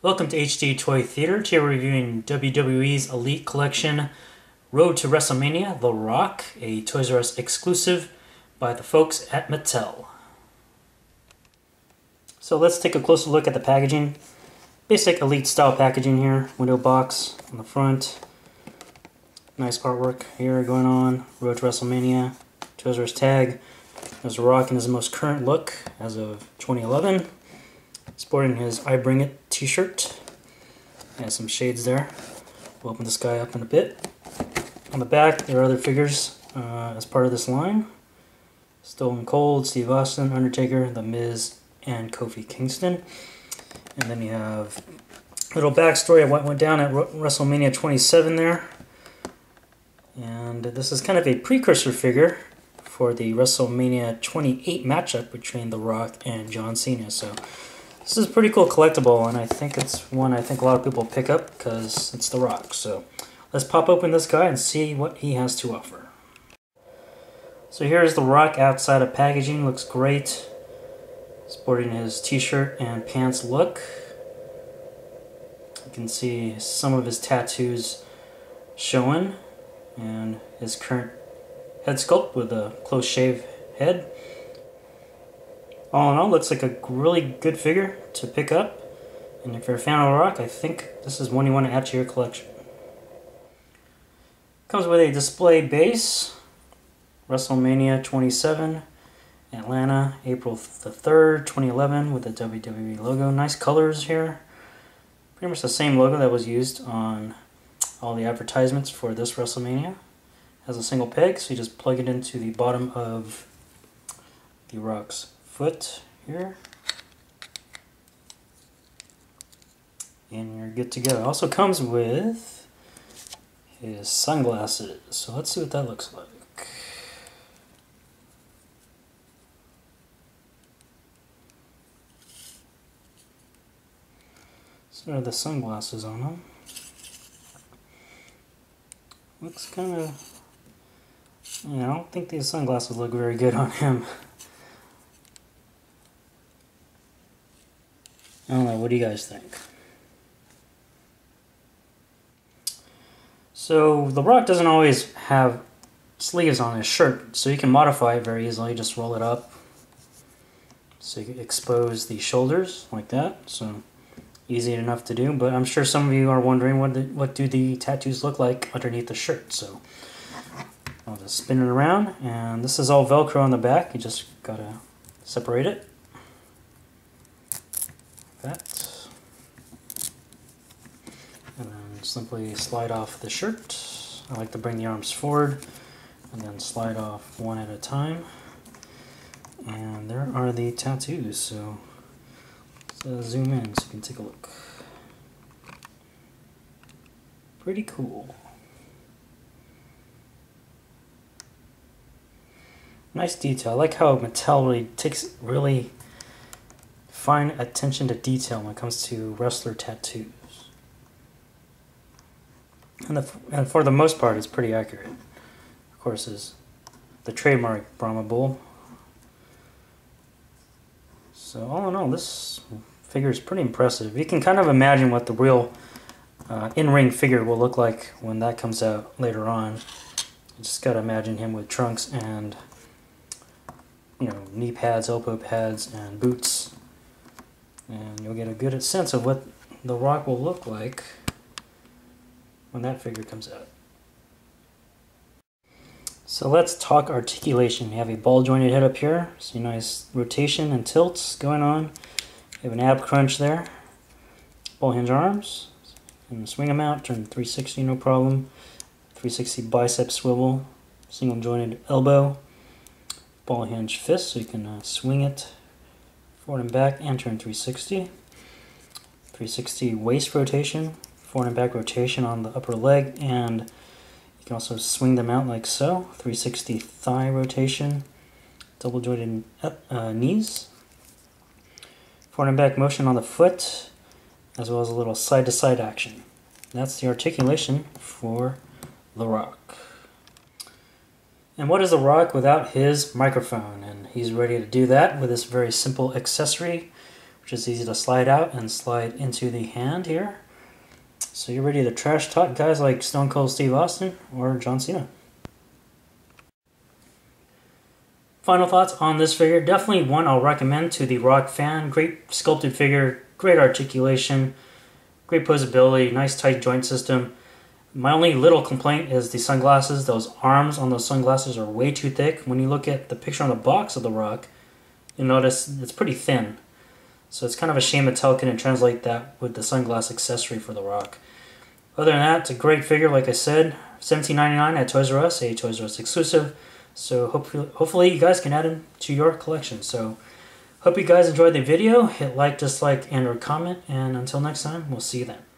Welcome to HDToyTheater. Today we're reviewing WWE's Elite Collection Road to WrestleMania, The Rock, a Toysrus exclusive by the folks at Mattel. So let's take a closer look at the packaging. Basic Elite style packaging here. Window box on the front. Nice artwork here going on. Road to WrestleMania. Toysrus tag. There's The Rock in his most current look as of 2011. Sporting his I Bring It t-shirt. Has some shades there. We'll open this guy up in a bit. On the back, there are other figures as part of this line. Stone Cold, Steve Austin, Undertaker, The Miz, and Kofi Kingston. And then you have a little backstory of what went down at WrestleMania 27 there. And this is kind of a precursor figure for the WrestleMania 28 matchup between The Rock and John Cena. So this is a pretty cool collectible, and I think it's one I think a lot of people pick up because it's The Rock. So let's pop open this guy and see what he has to offer. So here's The Rock outside of packaging. Looks great. Sporting his t-shirt and pants look. You can see some of his tattoos showing, and his current head sculpt with a close shave head. All in all, looks like a really good figure to pick up. And if you're a fan of The Rock, I think this is one you want to add to your collection. Comes with a display base. WrestleMania 27, Atlanta, April the 3rd, 2011, with the WWE logo. Nice colors here. Pretty much the same logo that was used on all the advertisements for this WrestleMania. Has a single peg, so you just plug it into the bottom of The Rock's foot here, and you're good to go. It also comes with his sunglasses, so let's see what that looks like. So are the sunglasses on him. Looks kind of, I don't think these sunglasses look very good on him. I don't know, what do you guys think? So, The Rock doesn't always have sleeves on his shirt, so you can modify it very easily. Just roll it up so you can expose the shoulders like that. So, easy enough to do, but I'm sure some of you are wondering what do the tattoos look like underneath the shirt. So, I'll just spin it around, and this is all Velcro on the back. You just gotta separate it. That, and then simply slide off the shirt. I like to bring the arms forward and then slide off one at a time, and there are the tattoos. So let's zoom in so you can take a look. Pretty cool. Nice detail. I like how Mattel really takes really fine attention to detail when it comes to wrestler tattoos. And for the most part, it's pretty accurate. Of course, is the trademark Brahma Bull. So all in all, this figure is pretty impressive. You can kind of imagine what the real in-ring figure will look like when that comes out later on. You just gotta imagine him with trunks and, you know, knee pads, elbow pads, and boots. And you'll get a good sense of what The Rock will look like when that figure comes out. So let's talk articulation. You have a ball jointed head up here. See nice rotation and tilts going on. You have an ab crunch there. Ball hinge arms. And swing them out, turn 360 no problem. 360 bicep swivel. Single jointed elbow. Ball hinge fist, so you can swing it forward and back and turn 360. 360 waist rotation, forward and back rotation on the upper leg, and you can also swing them out like so. 360 thigh rotation, double jointed knees. Forward and back motion on the foot, as well as a little side to side action. That's the articulation for The Rock. And what is The Rock without his microphone? And he's ready to do that with this very simple accessory, which is easy to slide out and slide into the hand here. So you're ready to trash talk guys like Stone Cold Steve Austin or John Cena. Final thoughts on this figure. Definitely one I'll recommend to the Rock fan. Great sculpted figure, great articulation, great posability, nice tight joint system. My only little complaint is the sunglasses. Those arms on those sunglasses are way too thick. When you look at the picture on the box of the Rock, you'll notice it's pretty thin. So it's kind of a shame Mattel couldn't translate that with the sunglass accessory for the Rock. Other than that, it's a great figure, like I said. $17.99 at Toysrus, a Toysrus exclusive. So hopefully you guys can add him to your collection. So hope you guys enjoyed the video. Hit like, dislike, and or comment. And until next time, we'll see you then.